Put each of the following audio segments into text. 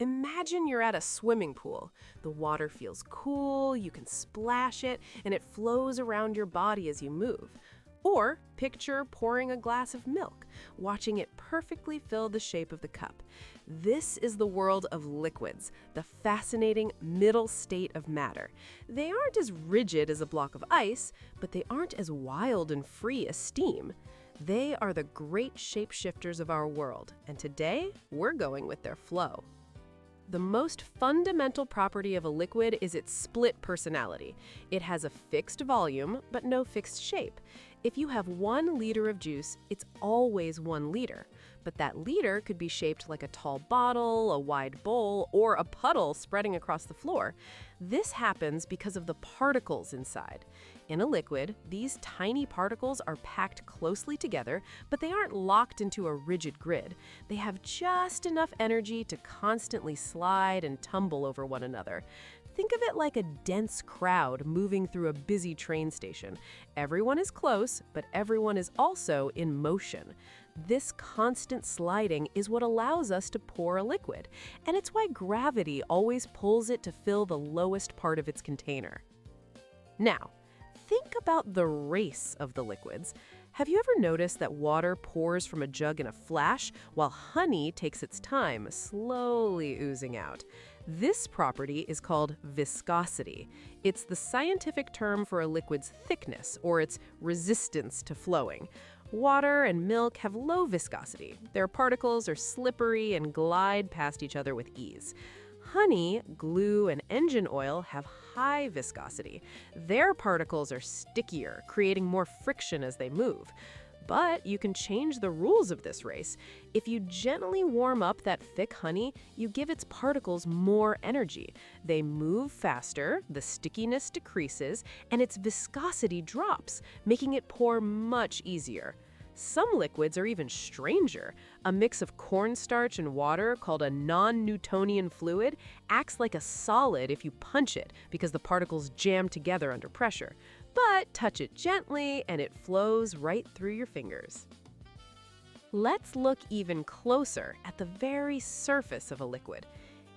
Imagine you're at a swimming pool. The water feels cool, you can splash it, and it flows around your body as you move. Or picture pouring a glass of milk, watching it perfectly fill the shape of the cup. This is the world of liquids, the fascinating middle state of matter. They aren't as rigid as a block of ice, but they aren't as wild and free as steam. They are the great shapeshifters of our world, and today we're going with their flow. The most fundamental property of a liquid is its split personality. It has a fixed volume, but no fixed shape. If you have 1 liter of juice, it's always 1 liter. But that liter could be shaped like a tall bottle, a wide bowl, or a puddle spreading across the floor. This happens because of the particles inside. In a liquid, these tiny particles are packed closely together, but they aren't locked into a rigid grid. They have just enough energy to constantly slide and tumble over one another. Think of it like a dense crowd moving through a busy train station. Everyone is close, but everyone is also in motion. This constant sliding is what allows us to pour a liquid, and it's why gravity always pulls it to fill the lowest part of its container. Now, think about the race of the liquids. Have you ever noticed that water pours from a jug in a flash, while honey takes its time, slowly oozing out? This property is called viscosity. It's the scientific term for a liquid's thickness, or its resistance to flowing. Water and milk have low viscosity. Their particles are slippery and glide past each other with ease. Honey, glue, and engine oil have high viscosity. Their particles are stickier, creating more friction as they move. But you can change the rules of this race. If you gently warm up that thick honey, you give its particles more energy. They move faster, the stickiness decreases, and its viscosity drops, making it pour much easier. Some liquids are even stranger. A mix of cornstarch and water called a non-Newtonian fluid acts like a solid if you punch it because the particles jam together under pressure. But touch it gently and it flows right through your fingers. Let's look even closer at the very surface of a liquid.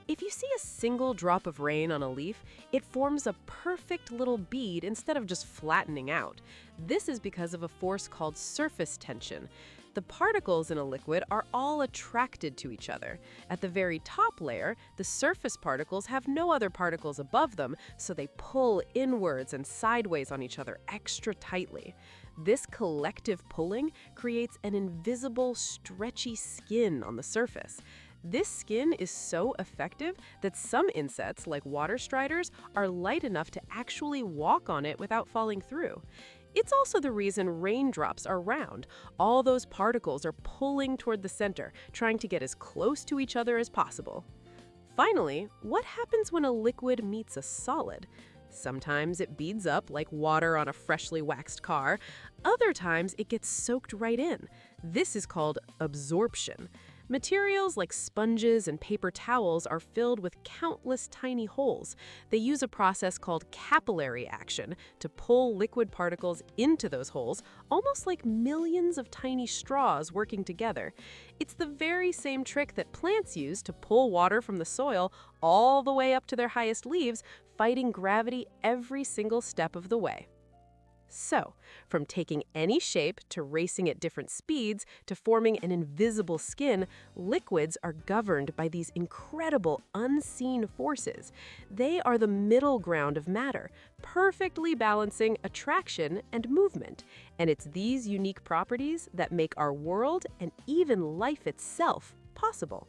If you see a single drop of rain on a leaf, it forms a perfect little bead instead of just flattening out. This is because of a force called surface tension. The particles in a liquid are all attracted to each other. At the very top layer, the surface particles have no other particles above them, so they pull inwards and sideways on each other extra tightly. This collective pulling creates an invisible, stretchy skin on the surface. This skin is so effective that some insects, like water striders, are light enough to actually walk on it without falling through. It's also the reason raindrops are round. All those particles are pulling toward the center, trying to get as close to each other as possible. Finally, what happens when a liquid meets a solid? Sometimes it beads up like water on a freshly waxed car. Other times it gets soaked right in. This is called absorption. Materials like sponges and paper towels are filled with countless tiny holes. They use a process called capillary action to pull liquid particles into those holes, almost like millions of tiny straws working together. It's the very same trick that plants use to pull water from the soil all the way up to their highest leaves, fighting gravity every single step of the way. So, from taking any shape to racing at different speeds to forming an invisible skin, liquids are governed by these incredible unseen forces. They are the middle ground of matter, perfectly balancing attraction and movement. And it's these unique properties that make our world and even life itself possible.